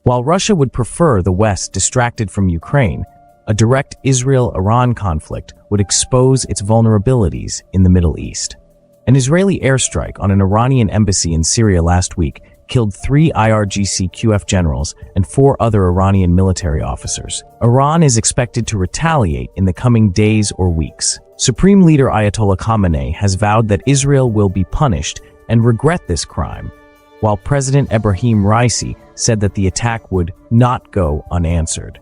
While Russia would prefer the West distracted from Ukraine, a direct Israel-Iran conflict would expose its vulnerabilities in the Middle East. An Israeli airstrike on an Iranian embassy in Syria last week killed 3 IRGC-QF generals and 4 other Iranian military officers. Iran is expected to retaliate in the coming days or weeks. Supreme Leader Ayatollah Khamenei has vowed that Israel will be punished and regret this crime, while President Ebrahim Raisi said that the attack would not go unanswered.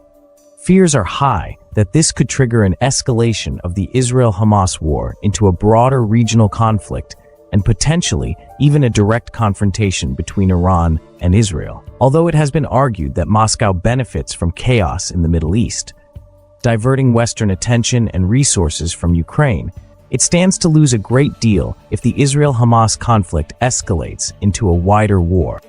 Fears are high that this could trigger an escalation of the Israel-Hamas war into a broader regional conflict and potentially even a direct confrontation between Iran and Israel. Although it has been argued that Moscow benefits from chaos in the Middle East, diverting Western attention and resources from Ukraine, it stands to lose a great deal if the Israel-Hamas conflict escalates into a wider war.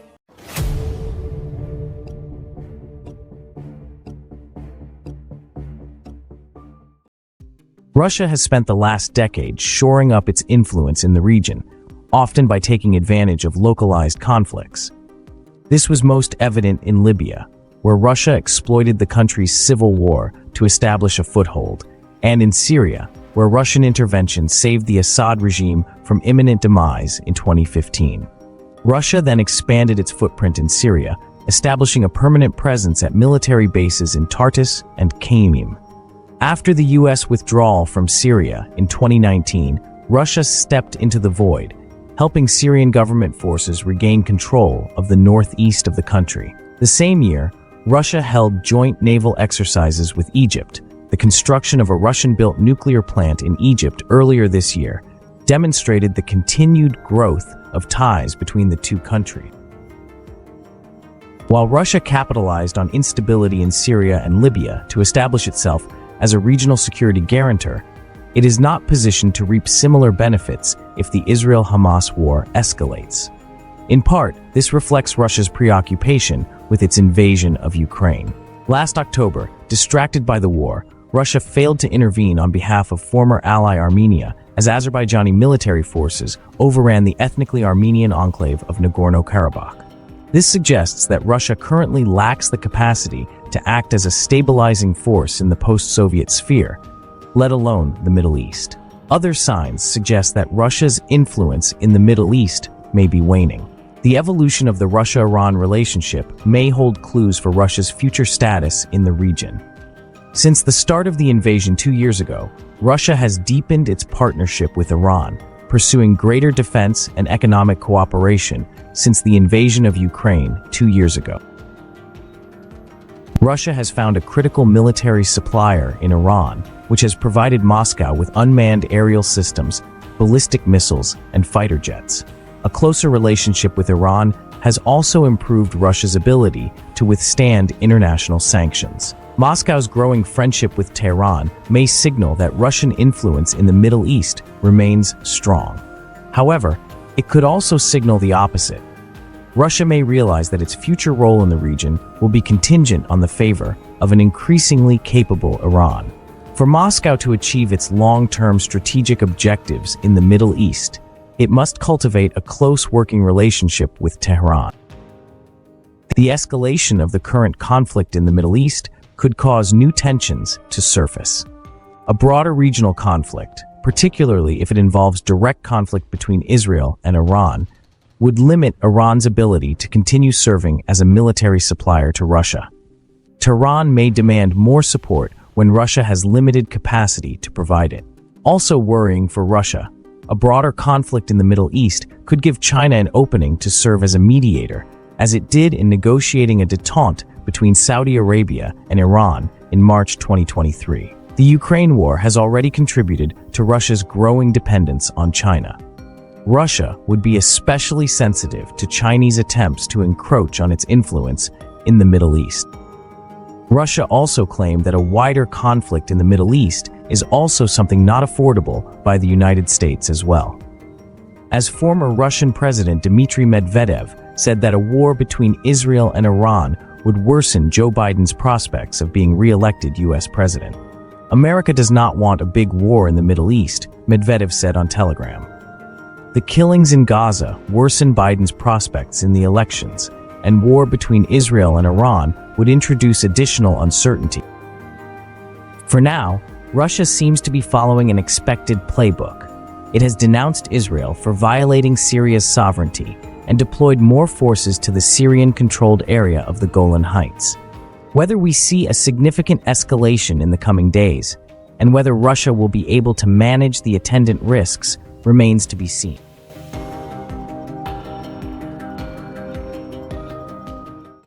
Russia has spent the last decade shoring up its influence in the region, often by taking advantage of localized conflicts. This was most evident in Libya, where Russia exploited the country's civil war to establish a foothold, and in Syria, where Russian intervention saved the Assad regime from imminent demise in 2015. Russia then expanded its footprint in Syria, establishing a permanent presence at military bases in Tartus and Khmeimim. After the U.S. withdrawal from Syria in 2019, Russia stepped into the void, helping Syrian government forces regain control of the northeast of the country. The same year, Russia held joint naval exercises with Egypt. The construction of a Russian-built nuclear plant in Egypt earlier this year demonstrated the continued growth of ties between the two countries. While Russia capitalized on instability in Syria and Libya to establish itself as a regional security guarantor, it is not positioned to reap similar benefits if the Israel-Hamas war escalates. In part, this reflects Russia's preoccupation with its invasion of Ukraine. Last October, distracted by the war, Russia failed to intervene on behalf of former ally Armenia as Azerbaijani military forces overran the ethnically Armenian enclave of Nagorno-Karabakh. This suggests that Russia currently lacks the capacity to act as a stabilizing force in the post-Soviet sphere, let alone the Middle East. Other signs suggest that Russia's influence in the Middle East may be waning. The evolution of the Russia-Iran relationship may hold clues for Russia's future status in the region. Since the start of the invasion 2 years ago, Russia has deepened its partnership with Iran, pursuing greater defense and economic cooperation since the invasion of Ukraine 2 years ago. Russia has found a critical military supplier in Iran, which has provided Moscow with unmanned aerial systems, ballistic missiles, and fighter jets. A closer relationship with Iran has also improved Russia's ability to withstand international sanctions. Moscow's growing friendship with Tehran may signal that Russian influence in the Middle East remains strong. However, it could also signal the opposite. Russia may realize that its future role in the region will be contingent on the favor of an increasingly capable Iran. For Moscow to achieve its long-term strategic objectives in the Middle East, it must cultivate a close working relationship with Tehran. The escalation of the current conflict in the Middle East could cause new tensions to surface. A broader regional conflict, particularly if it involves direct conflict between Israel and Iran, would limit Iran's ability to continue serving as a military supplier to Russia. Tehran may demand more support when Russia has limited capacity to provide it. Also worrying for Russia, a broader conflict in the Middle East could give China an opening to serve as a mediator, as it did in negotiating a détente between Saudi Arabia and Iran in March 2023. The Ukraine war has already contributed to Russia's growing dependence on China. Russia would be especially sensitive to Chinese attempts to encroach on its influence in the Middle East. Russia also claimed that a wider conflict in the Middle East is also something not affordable by the United States as well. As former Russian President Dmitry Medvedev said that a war between Israel and Iran would worsen Joe Biden's prospects of being re-elected U.S. president. America does not want a big war in the Middle East, Medvedev said on Telegram. The killings in Gaza worsen Biden's prospects in the elections, and war between Israel and Iran would introduce additional uncertainty. For now, Russia seems to be following an expected playbook. It has denounced Israel for violating Syria's sovereignty and deployed more forces to the Syrian-controlled area of the Golan Heights. Whether we see a significant escalation in the coming days, and whether Russia will be able to manage the attendant risks, remains to be seen.